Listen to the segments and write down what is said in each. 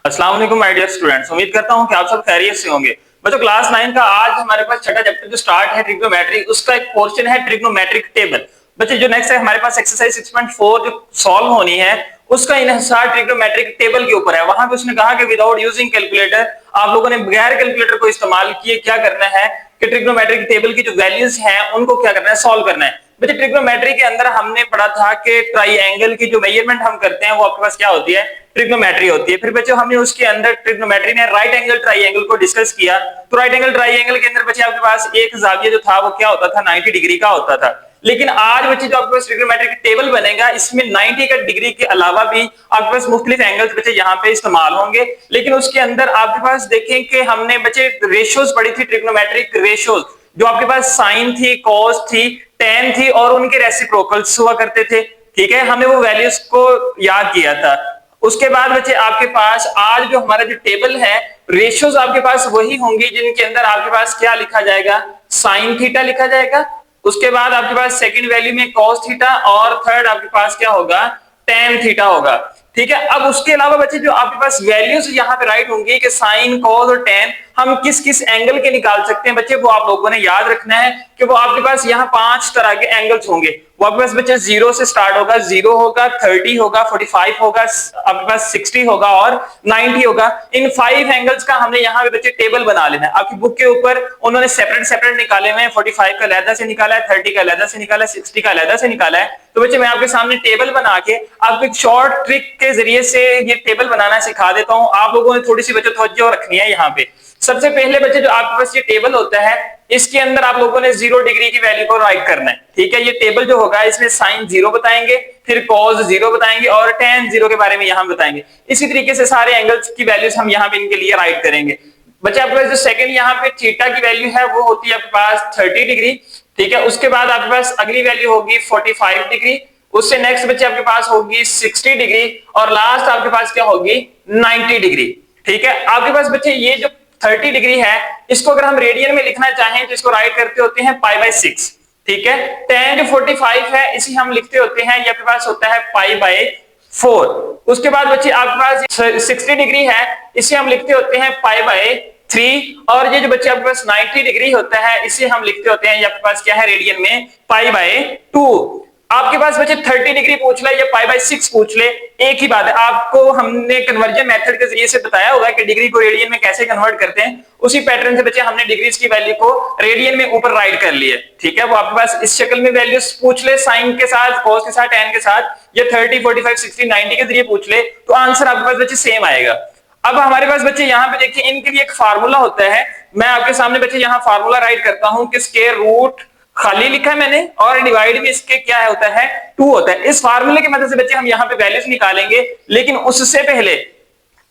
अस्सलाम वालेकुम my dear students, उम्मीद करता हूं कि आप सब खैरियत से होंगे। बच्चों क्लास 9 का आज हमारे पास छठा चैप्टर जो स्टार्ट है ट्रिग्नोमेट्री, उसका एक पोर्शन है ट्रिग्नोमेट्रिक टेबल। बच्चे जो नेक्स्ट है हमारे पास एक्सरसाइज 6.4 जो सॉल्व होनी है उसका इन्हिसार ट्रिग्नोमेट्रिक टेबल के ऊपर है। वहां पे उसने कहा कि विदाउट यूजिंग कैलकुलेटर, आप लोगों ने बगैर कैलकुलेटर को इस्तेमाल किए क्या करना है कि ट्रिग्नोमेट्रिक टेबल की जो वैल्यूज हैं उनको क्या करना है, सॉल्व करना है। बच्चे ट्रिग्नोमेट्री के अंदर हमने पढ़ा था कि ट्राइएंगल की जो मेजरमेंट हम करते हैं वो आपके पास क्या होती है, ट्रिग्नोमेट्री होती है। फिर बच्चों हमने उसके अंदर ट्रिग्नोमेट्री में राइट एंगल ट्राइएंगल को डिस्कस किया। तो राइट एंगल ट्राइएंगल के अंदर बच्चे आपके पास एक जाविया जो था वो क्या होता था, 90 डिग्री का होता था। लेकिन आज बच्चे जो आपके पास ट्रिग्नोमेट्री का टेबल बनेगा इसमें 90 का डिग्री के अलावा भी आपके पास मुख्तलिफ एंगल्स बच्चे यहाँ पे इस्तेमाल होंगे। लेकिन उसके अंदर आपके पास देखें कि हमने बच्चे रेशियोज पढ़ी थी, ट्रिग्नोमेट्रिक रेशियोज जो आपके पास साइन थी, कॉस थी, टेन थी और उनके रेसिप्रोकल्स हुआ करते थे। ठीक है, हमने वो वैल्यूज को याद किया था। उसके बाद बच्चे आपके पास आज जो हमारा जो टेबल है, रेशियोज आपके पास वही होंगी जिनके अंदर आपके पास क्या लिखा जाएगा, साइन थीटा लिखा जाएगा। उसके बाद आपके पास सेकंड वैल्यू में कॉस थीटा और थर्ड आपके पास क्या होगा, टेन थीटा होगा। ठीक है, अब उसके अलावा बच्चे जो आपके पास वैल्यूज यहाँ पे राइट होंगी कि साइन, कॉस और टेन हम किस किस एंगल के निकाल सकते हैं बच्चे, वो आप लोगों ने याद रखना है कि वो आपके पास यहाँ 5 तरह के एंगल्स होंगे। वो आपके पास बच्चे 0 से स्टार्ट होगा, 0 होगा, 30 होगा, 45 होगा, आपके पास 60 होगा और 90 होगा। इन 5 एंगल्स का हमने यहाँ पे बच्चे टेबल बना लेना है। आपकी बुक के ऊपर उन्होंने सेपरेट सेपरेट निकाले हुए हैं, 45 का अलहदा से निकाला है, 30 का अलहदा से निकाला है, 60 का अलहदा से निकाला है। तो बच्चे मैं आपके सामने टेबल बना के आपको एक शॉर्ट ट्रिक के जरिए से ये टेबल बनाना सिखा देता हूं। आप लोगों ने थोड़ी सी बच्चे तवज्जो रखनी है यहाँ पे। सबसे पहले बच्चे जो आपके पास ये टेबल होता है इसके अंदर आप लोगों ने 0 डिग्री की वैल्यू को राइट करना है। ठीक है, ये टेबल जो होगा इसमें साइन 0 बताएंगे, फिर कॉस 0 बताएंगे और टेन 0 के बारे में यहाँ बताएंगे। इसी तरीके से सारे एंगल्स की वैल्यूज हम यहाँ पे इनके लिए राइट करेंगे। बच्चे आपके पास जो सेकंड यहाँ पे थीटा की वैल्यू है वो होती है आपके पास 30 डिग्री। ठीक है, उसके बाद आपके पास अगली वैल्यू होगी 45 डिग्री, उससे नेक्स्ट बच्चे आपके पास होगी 60 डिग्री और लास्ट आपके पास क्या होगी, 90 डिग्री। ठीक है, आपके पास बच्चे ये जो 30 डिग्री है इसको अगर हम रेडियन में लिखना चाहें तो इसको राइट करते होते हैं पाई बाय 6। ठीक है, टेन जो 45 है इसी हम लिखते होते हैं, ये आपके पास होता है पाई बाय 4। उसके बाद बच्चे आपके पास 60 डिग्री है इसे हम लिखते होते हैं पाई बाय 3 और ये जो बच्चे आपके पास 90 डिग्री होता है इसे हम लिखते होते हैं, ये आपके पास क्या है रेडियन में, पाई बाय 2। आपके पास बच्चे 30 डिग्री पूछ ले या पाई बाय 6 पूछ ले, एक ही बात है। आपको हमने कन्वर्जन मेथड के जरिए से बताया होगा कि डिग्री को रेडियन में कैसे कन्वर्ट करते हैं। उसी पैटर्न से बच्चे हमने डिग्रीज की वैल्यू को रेडियन में ऊपर राइट कर लिए। ठीक है, वो आपके पास इस शक्ल में वैल्यूज पूछ ले, साइन के साथ, कॉस के साथ, टेन के साथ, या 30, 45, 60, 90 के जरिए पूछ ले तो आंसर आपके पास बच्चे सेम आएगा। अब हमारे पास बच्चे यहाँ पे देखिए इनके लिए एक फार्मूला होता है। मैं आपके सामने बच्चे यहाँ फार्मूला राइट करता हूँ कि स्क्वायर रूट खाली लिखा है मैंने और डिवाइड में इसके क्या है होता है, 2 होता है। इस फार्मूले की मदद से बच्चे हम यहाँ पे वैल्यूज निकालेंगे। लेकिन उससे पहले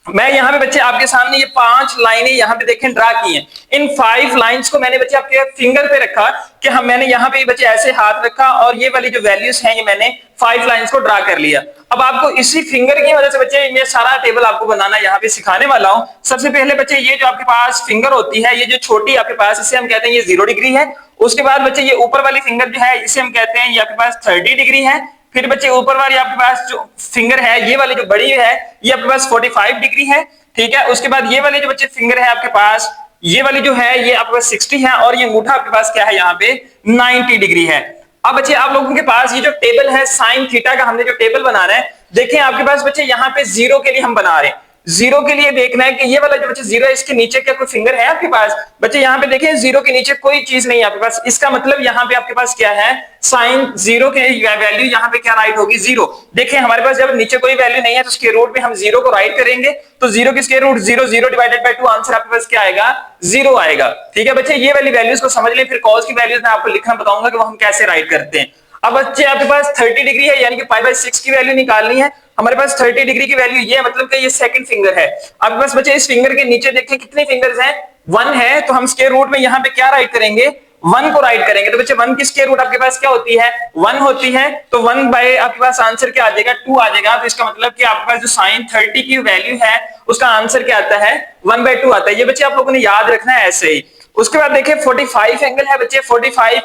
मैं यहाँ पे बच्चे आपके सामने ये 5 लाइनें यहाँ पे देखें ड्रा की हैं। इन 5 लाइंस को मैंने बच्चे आपके फिंगर पे रखा कि मैंने यहाँ पे बच्चे ऐसे हाथ रखा और ये वाली जो वैल्यूज हैं ये मैंने 5 लाइंस को ड्रा कर लिया। अब आपको इसी फिंगर की वजह से बच्चे ये सारा टेबल आपको बनाना यहाँ पे सिखाने वाला हूँ। सबसे पहले बच्चे ये जो आपके पास फिंगर होती है, ये जो छोटी आपके पास, इसे हम कहते हैं ये 0 डिग्री है। उसके बाद बच्चे ये ऊपर वाली फिंगर जो है इसे हम कहते हैं ये आपके पास 30 डिग्री है। फिर बच्चे ऊपर वाली आपके पास जो फिंगर है ये वाली जो बड़ी है ये आपके पास 45 डिग्री है। ठीक है, उसके बाद ये वाली जो बच्चे फिंगर है आपके पास, ये वाली जो है ये आपके पास 60 है और ये अंगूठा आपके पास क्या है यहाँ पे 90 डिग्री है। अब बच्चे आप लोगों के पास ये जो टेबल है साइन थीटा का, हमने जो टेबल बनाना है, देखें आपके पास बच्चे यहाँ पे 0 के लिए हम बना रहे हैं। 0 के लिए देखना है कि ये वाला जो बच्चे 0 है इसके नीचे क्या कोई फिंगर है आपके पास। बच्चे यहाँ पे देखें 0 के नीचे कोई चीज नहीं है आपके पास, इसका मतलब यहाँ पे आपके पास क्या है, साइन 0 के वैल्यू यहाँ पे क्या राइट होगी, 0। देखें हमारे पास जब नीचे कोई वैल्यू नहीं है तो स्क्वायर रूट में हम 0 को राइट करेंगे तो 0 की square root 0, 0 divided by 2, answer आपके पास क्या आएगा, 0 आएगा। ठीक है बच्चे, ये वाली वैल्यूज को समझ लें। फिर कॉस की वैल्यूज मैं आपको लिखना बताऊंगा कि वो हम कैसे राइट करते हैं। अब बच्चे आपके पास 30 डिग्री है यानी कि पाई बाय 6 की वैल्यू निकालनी है। हमारे पास 30 डिग्री की वैल्यू ये है, मतलब कि ये सेकंड फिंगर है। अब बस बच्चे इस फिंगर के नीचे देखें कितने फिंगर्स हैं, 1 है। तो हम स्क्वायर रूट में यहाँ पे क्या राइट करेंगे, 1 को राइट करेंगे। तो बच्चे 1 की स्क्वायर रूट आपके पास क्या होती है, 1 होती है। तो 1 बाय आपके पास आंसर क्या आ जाएगा, 2 आ जाएगा। तो इसका मतलब कि आपके पास जो साइन 30 की वैल्यू है उसका आंसर क्या आता है, 1/2 आता है। ये बच्चे आप लोगों ने याद रखना है ऐसे ही। उसके बाद देखिए 45 एंगल है बच्चे, 45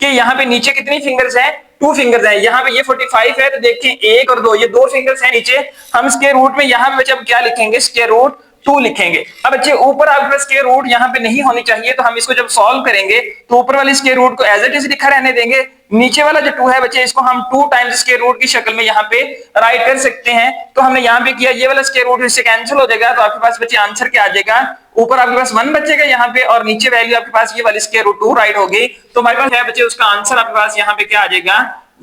कि यहाँ पे नीचे कितनी फिंगर्स हैं, टू फिंगर्स हैं, यहाँ पे ये 45 है तो देखें 1 और 2, ये 2 फिंगर्स हैं नीचे। हम स्क्वायर रूट में यहाँ पे बच्चे अब क्या लिखेंगे, स्क्वायर रूट 2 लिखेंगे। अब बच्चे ऊपर आपके पास स्क्वायर रूट यहाँ पे नहीं होनी चाहिए, तो हम इसको जब सॉल्व करेंगे तो ऊपर वाली स्क्वायर रूट को एज इट इज लिखा रहने देंगे। नीचे वाला जो 2 है बच्चे इसको हम 2 टाइम्स स्क्वायर रूट की शक्ल में यहाँ पे राइट कर सकते हैं। तो हमने यहाँ पे किया, ये वाला स्क्वायर रूट इससे कैंसिल हो जाएगा, तो आपके पास बच्चे आंसर क्या आ जाएगा, ऊपर आपके पास 1 बचेगा यहाँ पे और नीचे वैल्यू आपके पास ये वाली स्क्वायर रूट 2 राइट होगी। तो हमारे पास है बच्चे उसका आंसर आपके पास यहाँ पे क्या आ जाएगा,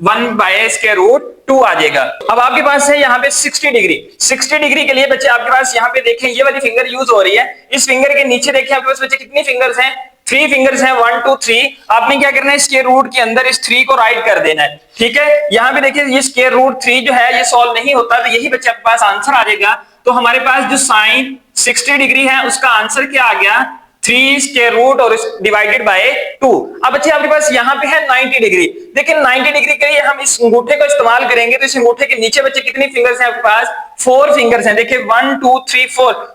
1 बाय स्क्वायर रूट 2 आ जाएगा। अब आपके पास है यहाँ पे 60 डिग्री। 60 डिग्री के लिए बच्चे आपके पास यहाँ पे देखें ये वाली फिंगर यूज हो रही है। इस फिंगर के नीचे देखिए आपके पास बच्चे कितनी फिंगर्स हैं, 3 फिंगर्स हैं, 1 2 3। आपने क्या करना है, स्क्वायर रूट के अंदर इस 3 को राइट कर देना है। ठीक है, यहाँ पे देखिए ये स्क्वायर रूट 3 जो है ये सॉल्व नहीं होता, तो यही बच्चे आपके पास आंसर आ जाएगा। तो हमारे पास जो साइन 60 डिग्री है उसका आंसर क्या आ गया, 3 स्क्वायर रूट और डिवाइडेड बाय 2। अब बच्चे आपके पास यहाँ पे है 90 डिग्री। देखिए 90 डिग्री के लिए हम इस अंगूठे को इस्तेमाल करेंगे, तो इस अंगूठे के नीचे बच्चे कितनी फिंगर्स हैं आपके पास, 4 फिंगर्स हैं। देखिए 1 2 3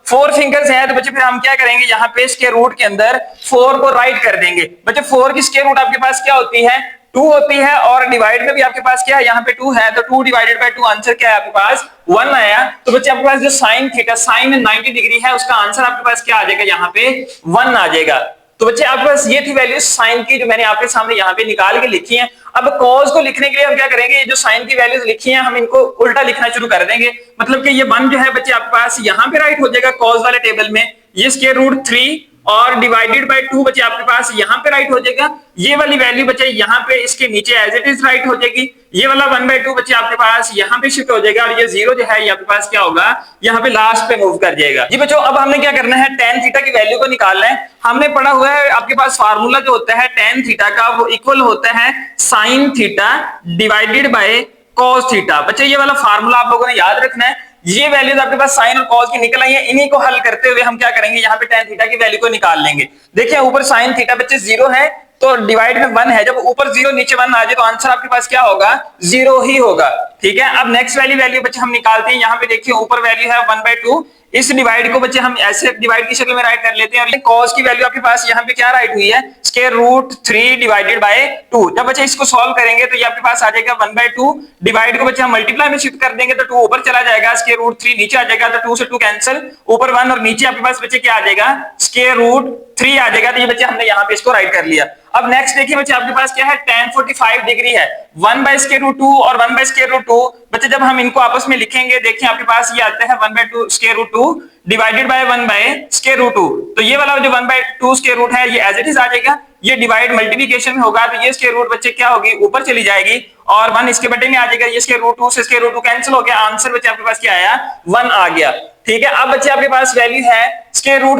4 फिंगर्स हैं। तो बच्चे फिर हम क्या करेंगे, यहाँ पे स्क्वायर रूट के अंदर 4 को राइट कर देंगे। बच्चे 4 की स्क्वायर रूट आपके पास क्या होती है, 2 होती है, और डिवाइड में भी आपके पास क्या है, यहाँ पे 2 है, तो 2 डिवाइडेड बाय 2 आंसर क्या है आपके पास 1 आया। तो बच्चे आपके पास जो साइन थीटा, साइन 90 डिग्री है उसका आंसर आपके पास क्या आ जाएगा, यहाँ पे 1 आ जाएगा। तो बच्चे आपके पास ये थी वैल्यू साइन की जो मैंने आपके सामने यहाँ पे निकाल के लिखी है। अब कॉस को लिखने के लिए हम क्या करेंगे, ये जो साइन की वैल्यूज लिखी हैं हम इनको उल्टा लिखना शुरू कर देंगे। मतलब कि ये 1 जो है बच्चे आपके पास यहाँ पे राइट हो जाएगा कॉस वाले टेबल में, ये स्क्वायर रूट 3 और डिवाइडेड बाय 2 बच्चे आपके पास यहाँ पे राइट हो जाएगा। ये वाली वैल्यू बच्चे यहाँ पे इसके नीचे एज इट इज राइट हो जाएगी। ये वाला 1/2 बच्चे आपके पास यहाँ पे शिफ्ट हो जाएगा, और ये 0 जो है ये आपके पास क्या होगा, यहाँ पे लास्ट पे मूव कर जाएगा। जी बच्चों अब हमने क्या करना है, tan थीटा की वैल्यू को निकालना है। हमने पढ़ा हुआ है आपके पास फार्मूला जो होता है tan थीटा का, वो इक्वल होता है sin theta divided by cos theta. बच्चे ये वाला फार्मूला आप लोगों ने याद रखना है। ये वैल्यूज आपके पास साइन और कॉस की निकल आई है, इन्हीं को हल करते हुए हम क्या करेंगे, यहाँ पे tan थीटा की वैल्यू को निकाल लेंगे। देखिए ऊपर साइन थीटा बच्चे 0 है तो डिवाइड में 1 है, जब ऊपर 0 नीचे 1 आ जाए तो आंसर आपके पास क्या होगा, 0 ही होगा। ठीक है, अब नेक्स्ट वैल्यू बच्चे हम निकालते हैं। यहाँ पे देखिए ऊपर वैल्यू है 1/2, इस डिवाइड को बच्चे हम ऐसे डिवाइड की शक्ल में राइट कर लेते हैं, और कॉस की वैल्यू आपके पास यहाँ पे क्या राइट हुई है, स्क्वायर रूट 3 डिवाइडेड बाय 2। जब बच्चे इसको सॉल्व करेंगे तो ये आपके पास आ जाएगा 1/2, डिवाइड को बच्चे हम मल्टीप्लाई में शिफ्ट कर देंगे तो 2 ऊपर चला जाएगा, स्क्वायर रूट 3 नीचे आ जाएगा, तो 2 से 2 कैंसिल, ऊपर 1 और नीचे आपके पास बच्चे क्या आ जाएगा, स्क्वायर रूट 3 आ जाएगा। तो ये बच्चे हमने यहाँ पे इसको राइट कर लिया। अब नेक्स्ट देखिए बच्चे आपके पास क्या है, tan 45 डिग्री है, 1/√2 और 1/√2। बच्चे जब हम इनको आपस में लिखेंगे देखिए आपके पास ये आता है 1/2√2 डिवाइडेड बाय 1/√2। तो ये वाला जो 1/2 स्क्वायर रूट है ये एज इट इज आ जाएगा। ये डिवाइड मल्टीप्लिकेशन में होगा तो ये स्क्वायर रूट बच्चे क्या होगी, ऊपर चली जाएगी, और 1 इसके बटे में आ जाएगा। ये स्क्वायर रूट 2 से स्क्वायर रूट 2 कैंसिल हो गया, आंसर बच्चे आपके पास क्या आया, 1 आ गया। ठीक है, अब बच्चे आपके पास वैल्यू है स्क्वायर रूट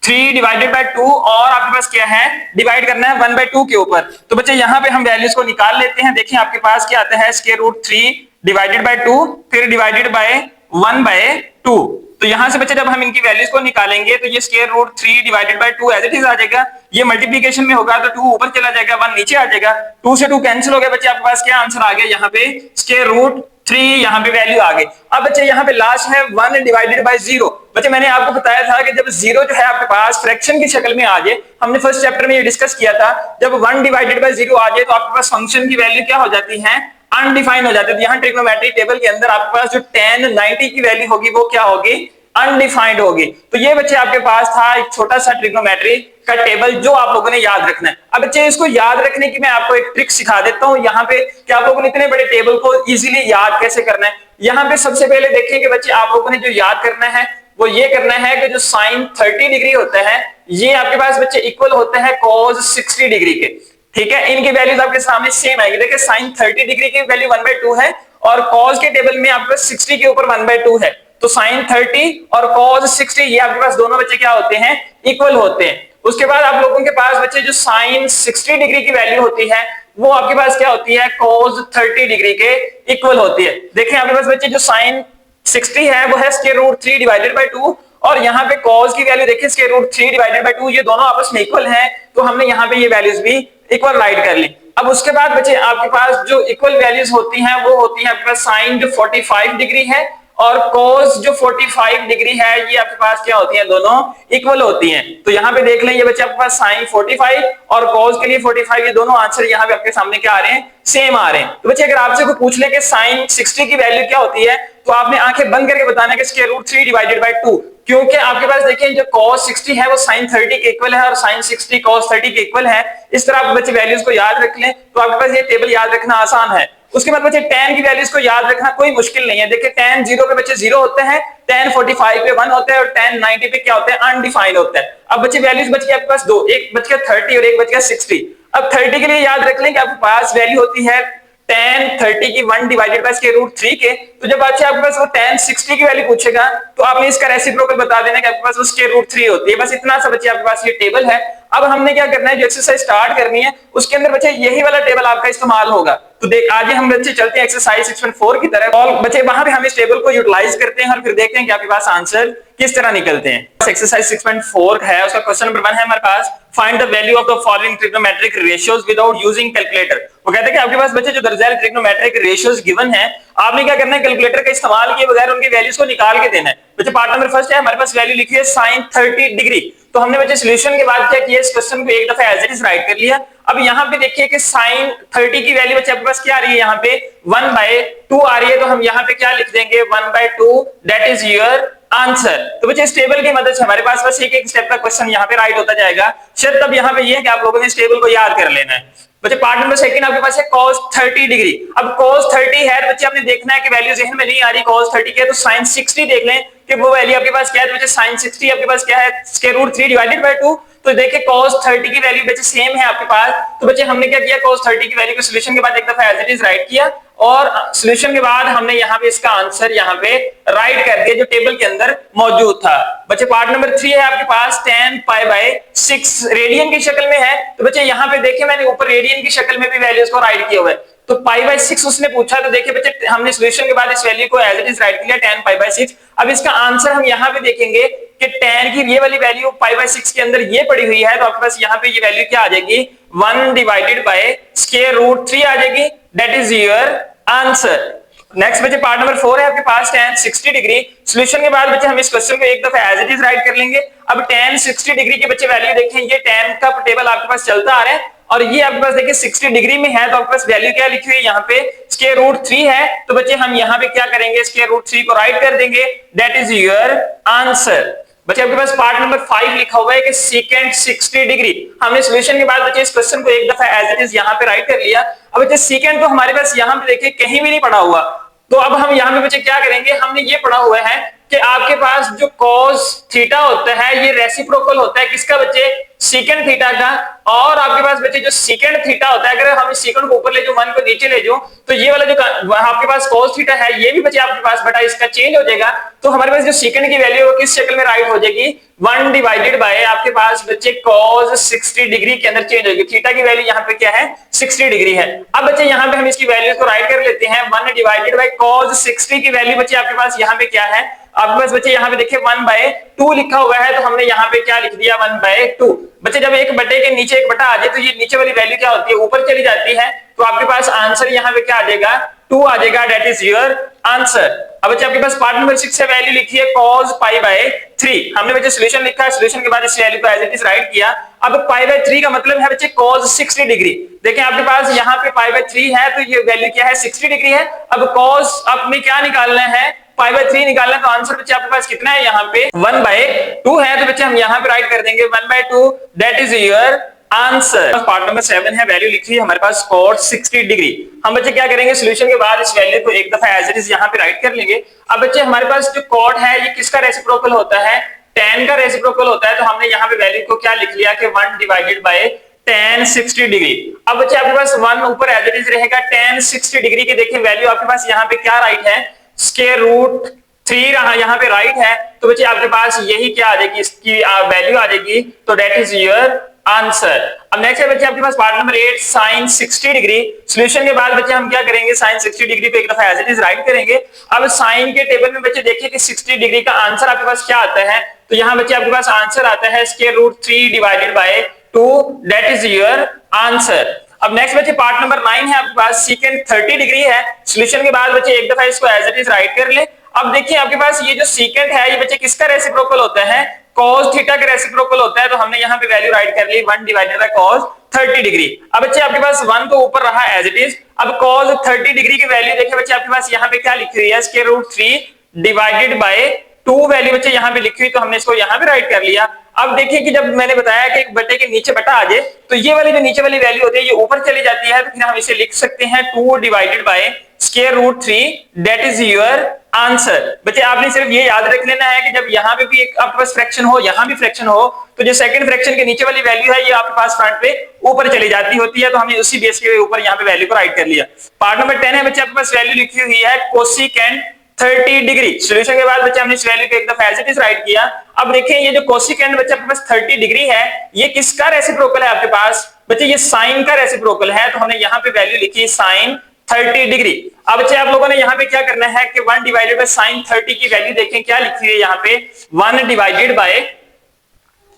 3 डिवाइडेड बाय 2, और आपके पास क्या है, डिवाइड करना है 1/2 के ऊपर। तो बच्चे यहाँ पे हम वैल्यूज को निकाल लेते हैं। देखिए आपके पास क्या आता है, स्क्वायर रूट 3 डिवाइडेड बाय 2 फिर डिवाइडेड बाय 1/2। तो यहां से बच्चे जब हम इनकी वैल्यूज को निकालेंगे तो ये square root 3 divided by 2 as it is आ जाएगा। ये मल्टीप्लिकेशन में होगा तो 2 ऊपर चला जाएगा, 1 नीचे आ जाएगा, 2 से 2 कैंसिल हो गया। बच्चे आपके पास क्या आंसर आ गया, यहाँ पे स्क्वायर रूट 3 यहाँ पे वैल्यू आ गई। अब बच्चे यहाँ पे लास्ट है 1 डिवाइडेड बाय 0। बच्चे मैंने आपको बताया था कि जब 0 जो है आपके पास फ्रैक्शन की शक्ल में आ जाए, हमने फर्स्ट चैप्टर में ये डिस्कस किया था, जब 1 डिवाइडेड बाय 0 आ जाए तो आपके पास फंक्शन की वैल्यू क्या हो जाती है, अनडिफाइंड हो जाती है। यहाँ ट्रिग्नोमेट्रिक टेबल के अंदर आपके पास जो tan 90 की वैल्यू होगी वो क्या होगी, अनडिफाइंड होगी। तो ये बच्चे आपके पास था एक छोटा सा ट्रिग्नोमेट्री का टेबल जो आप लोगों ने याद रखना है। अब बच्चे इसको याद रखने की मैं आपको एक ट्रिक सिखा देता हूं यहाँ पे कि आप लोगों ने इतने बड़े टेबल को इजीली याद कैसे करना है। यहाँ पे सबसे पहले देखें कि बच्चे आप लोगों ने जो याद करना है वो ये करना है कि जो साइन 30 डिग्री होता है ये आपके पास बच्चे इक्वल होता है cos 60 डिग्री के। ठीक है, इनकी वैल्यूज आपके सामने सेम आएगी। देखिए साइन 30 डिग्री की वैल्यू 1/2 है और cos के टेबल में आपके पास 60 के ऊपर 1/2 है, तो साइन 30 और cos 60 ये आपके पास दोनों बच्चे क्या होते हैं, इक्वल होते हैं। उसके बाद आप लोगों के पास बच्चे जो साइन 60 डिग्री की वैल्यू होती है वो आपके पास क्या होती है, cos 30 डिग्री के इक्वल होती है। देखिए आपके पास बच्चे जो साइन 60 है वो है स्क्वायर रूट 3 डिवाइडेड बाय 2, और यहाँ पे cos की वैल्यू देखिए स्क्वायर रूट 3 डिवाइडेड बाय 2, ये दोनों आपस में इक्वल हैं, तो हमने यहाँ पे ये वैल्यूज भी इक्वल राइट कर ली। अब उसके बाद बच्चे आपके पास जो इक्वल वैल्यूज होती हैं वो होती है आपके पास साइन जो 45 डिग्री है और cos जो 45 डिग्री है ये आपके पास क्या होती है, दोनों इक्वल होती हैं। तो यहाँ पे देख लें ये बच्चे आपके पास sin 45 और cos के लिए 45, ये दोनों आंसर यहाँ पे आपके सामने क्या आ रहे हैं, सेम आ रहे हैं। तो बच्चे अगर आपसे कोई पूछ ले कि sin 60 की वैल्यू क्या होती है, तो आपने आंखें बंद करके बताना है कि स्क्वायर रूट 3 डिवाइडेड बाय 2, क्योंकि आपके पास देखिए जो cos 60 है वो sin 30 के इक्वल है और sin 60 cos 30 के इक्वल है। इस तरह आप बच्चे वैल्यूज को याद रख लें तो आपके पास ये टेबल याद रखना आसान है। उसके बाद बच्चे tan की वैल्यूज को याद रखना कोई मुश्किल नहीं है। देखिए tan 0 पे बच्चे 0 होते हैं, tan 45 पे 1 होता है और tan 90 पे क्या होता है, अनडिफाइंड होता है। अब बच्चे वैल्यूज बच गई आपके पास दो, एक बच गया 30 और एक बच गया 60। अब 30 के लिए याद रख लें कि आपके पास वैल्यू होती है tan 30 की 1 डिवाइडेड बाय स्क्वायर रूट 3 के। तो जब बच्चे आपके पास वो tan 60 की वैल्यू पूछेगा तो आपने इसका रेसिप्रोकल बता देना कि आपके पास वो स्क्वायर रूट 3 होती है। बस इतना सा बच्चे आपके पास ये टेबल है। अब हमने क्या करना है, जो एक्सरसाइज स्टार्ट करनी है उसके अंदर बच्चे यही वाला टेबल आपका इस्तेमाल होगा। तो देख आगे हम बच्चे चलते हैं एक्सरसाइज 6.4 की तरफ और बच्चे वहां पे हम इस टेबल को यूटिलाइज करते हैं और फिर देखते हैं कि आपके पास आंसर किस तरह निकलते हैं। एक्सरसाइज 6.4 है, उसका क्वेश्चन नंबर 1 है हमारे पास, find the value of the following trigonometric ratios without using calculator. वो कहते हैं कि आपके पास बच्चे जो दर्जा ट्रिग्नोमेट्रिक रेशियोज गिवन है, आपने क्या करना है, कैलकुलेटर का इस्तेमाल किए बगैर उनकी वैल्यूज को निकाल के देना है। बच्चे पार्ट नंबर फर्स्ट है, हमारे पास वैल्यू लिखी है sin 30 डिग्री। तो हमने बच्चे सॉल्यूशन के बाद क्या किया, इस क्वेश्चन को एक दफा एज इट इज राइट कर लिया। अब यहाँ पे देखिए कि sin 30 की वैल्यू बच्चे आपके पास क्या आ रही है, यहाँ पे 1/2 आ रही है। तो हम यहाँ पे क्या लिख देंगे, 1/2 दैट इज योर आंसर। तो बच्चे इस टेबल की मदद से हमारे पास बस एक एक स्टेप का क्वेश्चन यहाँ पे राइट होता जाएगा। शर्त अब यहाँ पे ये है कि आप लोगों ने इस टेबल को याद कर लेना है। बच्चे पार्ट नंबर सेकंड आपके पास है cos 30 डिग्री। अब cos 30 है बच्चे आपने देखना है कि वैल्यू जहन में नहीं आ रही cos 30 के, तो sin 60 देख लें कि वो वैल्यू आपके पास क्या है। तो बच्चे sin 60 आपके पास क्या है, स्क्वायर रूट 3 डिवाइडेड बाय 2। तो देखिए cos 30 की वैल्यू बच्चे सेम है आपके पास। तो बच्चे हमने क्या किया, cos 30 की वैल्यू को सॉल्यूशन के बाद एक दफा एज इट इज राइट किया और सॉल्यूशन के बाद हमने यहाँ पे इसका आंसर यहाँ पे राइट कर दिया जो टेबल के अंदर मौजूद था। बच्चे पार्ट नंबर 3 है आपके पास, tan π/6 रेडियन की शक्ल में है। तो बच्चे यहाँ पे देखिए मैंने ऊपर रेडियन की शक्ल में भी वैल्यूज को राइट किया हुआ है। तो π/6 उसने पूछा, तो देखिए बच्चे हमने सॉल्यूशन के बाद इस वैल्यू को एज इट इज राइट किया tan π/6। अब इसका आंसर हम यहाँ पे देखेंगे कि tan की ये वाली वैल्यू π/6 के अंदर ये पड़ी हुई है। तो आपके पास यहाँ पे ये वैल्यू क्या आ जाएगी, 1 डिवाइडेड बाय स्क्वायर रूट 3 आ जाएगी, that is your answer. Next बच्चे पार्ट नंबर 4 है आपके पास, tan 60 डिग्री। सॉल्यूशन के बाद बच्चे हम इस क्वेश्चन को एक दफा एज इट इज राइट कर लेंगे। अब tan 60 डिग्री के बच्चे वैल्यू देखें, ये tan का टेबल आपके पास चलता आ रहा है और ये आपके पास देखिए 60 डिग्री में है। तो आपके पास वैल्यू क्या लिखी हुई है, यहाँ पे स्क्वायर रूट 3 है। तो बच्चे हम यहाँ पे क्या करेंगे, स्क्वायर रूट 3 को राइट कर देंगे, दैट इज योर आंसर। बच्चे आपके पास पार्ट नंबर 5 लिखा हुआ है कि secant 60 डिग्री। हमने सॉल्यूशन के बाद बच्चे इस क्वेश्चन को एक दफा एज इट इज यहाँ पे राइट कर लिया। अब बच्चे secant तो हमारे पास यहाँ पे देखिए कहीं भी नहीं पड़ा हुआ। तो अब हम यहाँ पे बच्चे क्या करेंगे, हमने ये पढ़ा हुआ है कि आपके पास जो cos थीटा होता है ये रेसिप्रोकल होता है किसका बच्चे, secant थीटा का। और आपके पास बच्चे जो secant थीटा होता है, अगर हम secant को ऊपर ले जाओ 1 को नीचे ले जाओ तो ये वाला जो आपके पास cos थीटा है ये भी बच्चे आपके पास बटा इसका चेंज हो जाएगा। तो हमारे पास जो secant की वैल्यू है किस शक्ल में राइट हो जाएगी, 1 डिवाइडेड बाय आपके पास बच्चे cos 60 डिग्री के अंदर चेंज होगी। थीटा की वैल्यू यहाँ पे क्या है, 60 डिग्री है। अब बच्चे यहाँ पे हम इसकी वैल्यूज को राइट कर लेते हैं। 1 डिवाइडेड बाय cos 60 की वैल्यू बच्चे आपके पास यहाँ पे क्या है, आपके पास बच्चे यहाँ पे देखिए 1/2 लिखा हुआ है। तो हमने यहाँ पे क्या लिख दिया, 1/2। बच्चे जब एक बटे के नीचे एक बटा आ जाए तो ये नीचे वाली वैल्यू क्या होती है, ऊपर चली जाती है। तो आपके पास आंसर यहाँ पे क्या आ जाएगा, 2 आ जाएगा, दैट इज योर आंसर। अब बच्चे आपके पास पार्ट नंबर 6 से वैल्यू लिखी है cos π/3। हमने बच्चे सॉल्यूशन लिखा है, सॉल्यूशन के बाद इस वैल्यू को एज इट इज राइट किया। अब π/3 का मतलब है बच्चे cos 60 डिग्री। देखें आपके पास यहाँ पे π/3 है तो ये वैल्यू क्या है, 60 डिग्री है। अब cos आपने क्या निकालना है, π/3 निकालना। तो आंसर बच्चे आपके पास कितना है, यहाँ पे 1/2 है। तो बच्चे हम यहाँ पे राइट कर देंगे 1/2, that is your answer. Part number 7 है, वैल्यू लिखी है हमारे पास cos 60 डिग्री। हम बच्चे क्या करेंगे, सॉल्यूशन के बाद इस वैल्यू को एक दफा एज इट इज यहाँ पे राइट कर लेंगे। अब बच्चे हमारे पास जो cot है ये किसका रेसिप्रोकल होता है, tan का रेसिप्रोकल होता है। तो हमने यहाँ पे वैल्यू को क्या लिख लिया कि 1 डिवाइडेड बाय tan 60 डिग्री। अब बच्चे आपके पास 1 ऊपर एज इट इज रहेगा, tan 60 डिग्री की देखिए वैल्यू आपके पास यहाँ पे क्या राइट है, स्क्वायर रूट 3 रहा यहाँ पे राइट है। तो बच्चे आपके पास यही क्या आ जाएगी, इसकी वैल्यू आ जाएगी। तो दैट इज योर आंसर। अब नेक्स्ट है बच्चे आपके पास part number 8 sin 60 degree. Solution के बाद बच्चे हम क्या करेंगे, sin 60 डिग्री पे एक दफा एज इट इज राइट करेंगे। अब sin के टेबल में बच्चे देखिए कि 60 डिग्री का आंसर आपके पास क्या आता है। तो यहाँ बच्चे आपके पास आंसर आता है square root 3 divided by 2, that is your answer. अब नेक्स्ट बच्चे पार्ट नंबर 9 है आपके पास, secant 30 डिग्री है। सॉल्यूशन के बाद बच्चे एक दफा इसको एज इट इज राइट कर ले। अब देखिए आपके पास ये जो सीकेंट है ये बच्चे किसका रेसिप्रोकल होता है, cos थीटा का रेसिप्रोकल होता है। तो हमने यहाँ पे वैल्यू राइट कर ली 1 डिवाइडेड बाय cos 30 डिग्री। अब बच्चे आपके पास 1 तो ऊपर रहा एज इट इज। अब cos 30 डिग्री की वैल्यू देखिए बच्चे आपके पास यहाँ पे क्या लिखी हुई है, square root 3 divided by 2 value बच्चे यहाँ पे लिखी हुई, तो हमने इसको यहाँ पे राइट कर लिया। अब देखिए कि जब मैंने बताया कि एक बटे के नीचे बटा आ जाए तो ये वाली जो नीचे वाली वैल्यू होती है ये ऊपर चली जाती है, तो फिर हम इसे लिख सकते हैं 2 divided by square root 3 that is your answer. बच्चे आपने सिर्फ ये याद रख लेना है कि जब यहाँ पे भी एक आपके पास फ्रैक्शन हो, यहाँ भी फ्रैक्शन हो, तो जो सेकंड फ्रैक्शन के नीचे वाली वैल्यू है ये आपके पास फ्रंट पे ऊपर चली जाती होती है, तो हमने उसी बेस के ऊपर यहाँ पे वैल्यू को राइट कर लिया। पार्ट नंबर 10 है बच्चे आपके पास वैल्यू लिखी हुई है कोसिकेंट 30 डिग्री। सॉल्यूशन के बाद बच्चे हमने इस वैल्यू को एक दफा एज इट इज राइट किया। अब देखिए ये जो कोसिकेंट बच्चे आपके पास 30 डिग्री है ये किसका रेसिप्रोकल है आपके पास, बच्चे ये साइन का रेसिप्रोकल है, तो हमने यहाँ पे वैल्यू लिखी साइन 30 डिग्री। अब बच्चे आप लोगों ने यहाँ पे क्या करना है कि 1 डिवाइडेड बाय साइन 30 की वैल्यू देखें क्या लिखी हुई है यहाँ पे, 1 डिवाइडेड बाय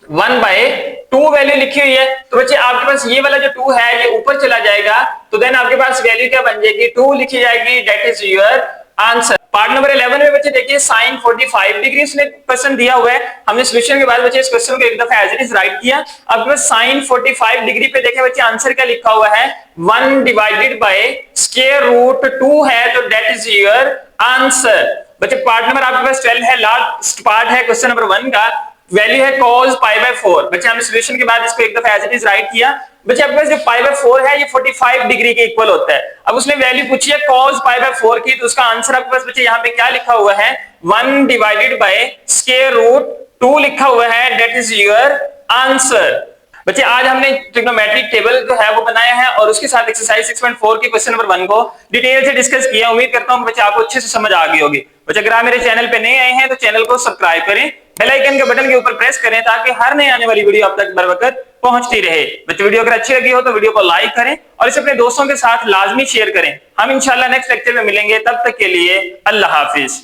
1/2 वैल्यू लिखी हुई है। तो बच्चे आपके पास ये वाला जो 2 है ये ऊपर चला जाएगा, तो देन आपके पास वैल्यू क्या बन जाएगी, 2 लिखी जाएगी, that is your answer. Part number 11 में बच्चे देखिए sin 45 डिग्री इसने क्वेश्चन दिया हुआ है। हमने सॉल्यूशन के बाद बच्चे इस क्वेश्चन को एक दफा एज इट इज राइट किया। अब बस sin 45 डिग्री पे देखें बच्चे आंसर क्या लिखा हुआ है, 1 डिवाइडेड बाय स्क्वायर रूट 2 है, तो दैट इज योर आंसर। बच्चे पार्ट नंबर आपके पास 12 है, लास्ट पार्ट है क्वेश्चन नंबर 1 का। वैल्यू है cos π/4। बच्चे हमने सॉल्यूशन के बाद इसको एक दफा एज इट इज राइट किया। बच्चे आपके पास जो π/4 है ये 45 डिग्री के इक्वल होता है। अब उसने वैल्यू पूछी है cos π/4 की, तो उसका आंसर आपके पास बच्चे यहाँ पे क्या लिखा हुआ है, 1 डिवाइडेड बाय स्क्वायर रूट 2 लिखा हुआ है, दैट इज योर आंसर। बच्चे आज हमने ट्रिग्नोमेट्रिक टेबल जो है वो बनाया है और उसके साथ एक्सरसाइज 6.4 के क्वेश्चन नंबर 1 को डिटेल से डिस्कस किया। उम्मीद करता हूं बच्चे आपको अच्छे से समझ आ गई होगी। बच्चे अगर आप मेरे चैनल पे नए आए हैं तो चैनल को सब्सक्राइब करें, बेल आइकन के बटन के ऊपर प्रेस करें ताकि हर नई आने वाली वीडियो आप तक बर वक्त पहुंचती रहे। बच्चे वीडियो अगर अच्छी लगी हो तो वीडियो को लाइक करें और इसे अपने दोस्तों के साथ लाजमी शेयर करें। हम इंशाल्लाह नेक्स्ट लेक्चर में मिलेंगे, तब तक के लिए अल्लाह हाफिज।